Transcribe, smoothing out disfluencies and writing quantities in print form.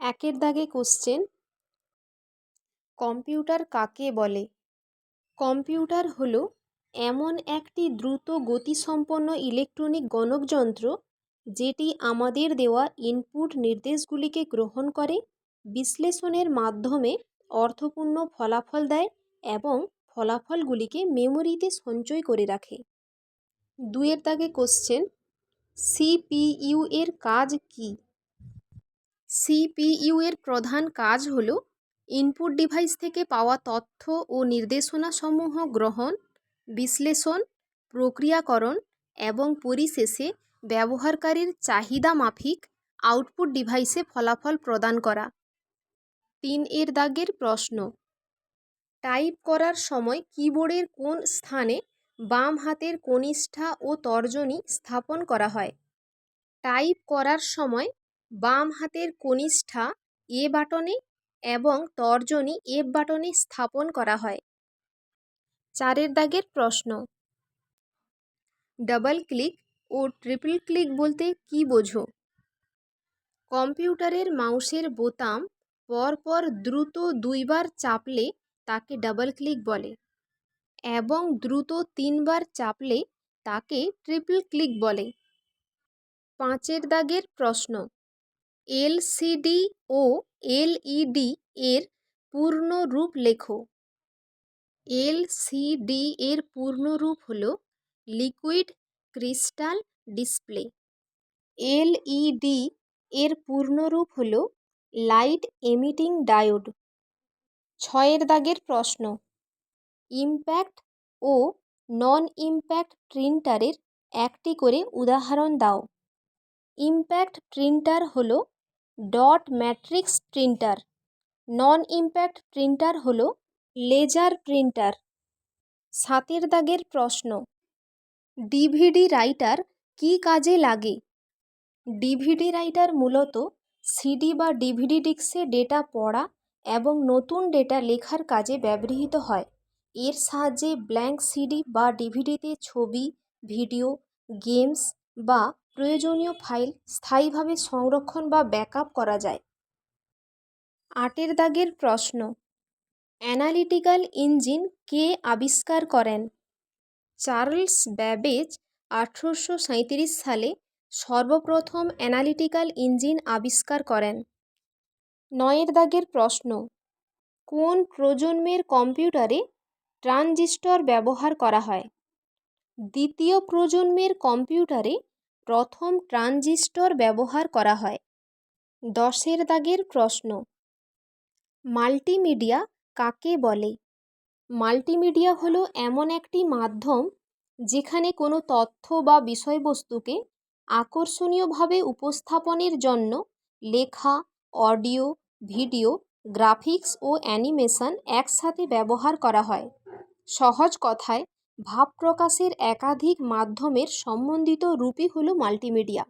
একের দাগে question, computer কাকে বলে? কম্পিউটার হলো এমন একটি দ্রুত গতিসম্পন্ন ইলেকট্রনিক গণকযন্ত্র যেটি আমাদের দেওয়া ইনপুট নির্দেশগুলিকে গ্রহণ করে, বিশ্লেষণের মাধ্যমে অর্থপূর্ণ ফলাফল দেয় এবং ফলাফলগুলিকে মেমোরিতে সঞ্চয় করে রাখে। দুয়ের দাগে কোশ্চেন, সিপিইউ এর কাজ কী? সিপিইউ এর প্রধান কাজ হল ইনপুট ডিভাইস থেকে পাওয়া তথ্য ও নির্দেশনাসমূহ গ্রহণ, বিশ্লেষণ, প্রক্রিয়াকরণ এবং পরিশেষে ব্যবহারকারীর চাহিদা মাফিক আউটপুট ডিভাইসে ফলাফল প্রদান করা। 3 দাগের প্রশ্ন, টাইপ করার সময় কিবোর্ডের কোন স্থানে বাম হাতের কনিষ্ঠা ও তর্জনী স্থাপন করা হয়? টাইপ করার সময় বাম হাতের কনিষ্ঠা এ বাটনে এবং তর্জনী এফ বাটনে স্থাপন করা হয়। 4 দাগের প্রশ্ন, ডাবল ক্লিক ও ট্রিপল ক্লিক বলতে কী বোঝো? কম্পিউটারের মাউসের বোতাম পরপর দ্রুত 2 বার চাপলে তাকে ডাবল ক্লিক বলে এবং দ্রুত 3 বার চাপলে তাকে ট্রিপল ক্লিক বলে। 5 দাগের প্রশ্ন, এলসিডি ও এলইডি এর পূর্ণ রূপ লেখো। এলসিডি এর পূর্ণ রূপ হল লিকুইড ক্রিস্টাল ডিসপ্লে। এলইডি এর পূর্ণ রূপ হল লাইট এমিটিং ডায়োড। 6 দাগের প্রশ্ন, ইম্প্যাক্ট ও নন ইম্প্যাক্ট প্রিন্টারের একটি করে উদাহরণ দাও। ইম্প্যাক্ট প্রিন্টার হল ডট ম্যাট্রিক্স প্রিন্টার, নন ইম্প্যাক্ট প্রিন্টার হল লেজার প্রিন্টার। 7 দাগের প্রশ্ন, ডিভিডি রাইটার কী কাজে লাগে? ডিভিডি রাইটার মূলত সিডি বা ডিভিডি ডিস্কে ডেটা পড়া এবং নতুন ডেটা লেখার কাজে ব্যবহৃত হয়। এর সাহায্যে ব্ল্যাঙ্ক সিডি বা ডিভিডিতে ছবি, ভিডিও, গেমস বা প্রয়োজনীয় ফাইল স্থায়ীভাবে সংরক্ষণ বা ব্যাকআপ করা যায়। 8 দাগের প্রশ্ন, অ্যানালিটিক্যাল ইঞ্জিন কে আবিষ্কার করেন? চার্লস ব্যাবেজ 1837 সালে সর্বপ্রথম অ্যানালিটিক্যাল ইঞ্জিন আবিষ্কার করেন। 9 দাগের প্রশ্ন, কোন প্রজন্মের কম্পিউটারে ট্রানজিস্টর ব্যবহার করা হয়? দ্বিতীয় প্রজন্মের কম্পিউটারে প্রথম ট্রানজিস্টর ব্যবহার করা হয়। 10 দাগের প্রশ্ন, মাল্টিমিডিয়া কাকে বলে? মাল্টিমিডিয়া হলো এমন একটি মাধ্যম যেখানে কোনো তথ্য বা বিষয়বস্তুকে আকর্ষণীয়ভাবে উপস্থাপনের জন্য লেখা, অডিও, ভিডিও, গ্রাফিক্স ও অ্যানিমেশন একসাথে ব্যবহার করা হয়। সহজ কথায় ভাব প্রকাশের একাধিক মাধ্যমের সমন্বিত রূপই হলো মাল্টিমিডিয়া।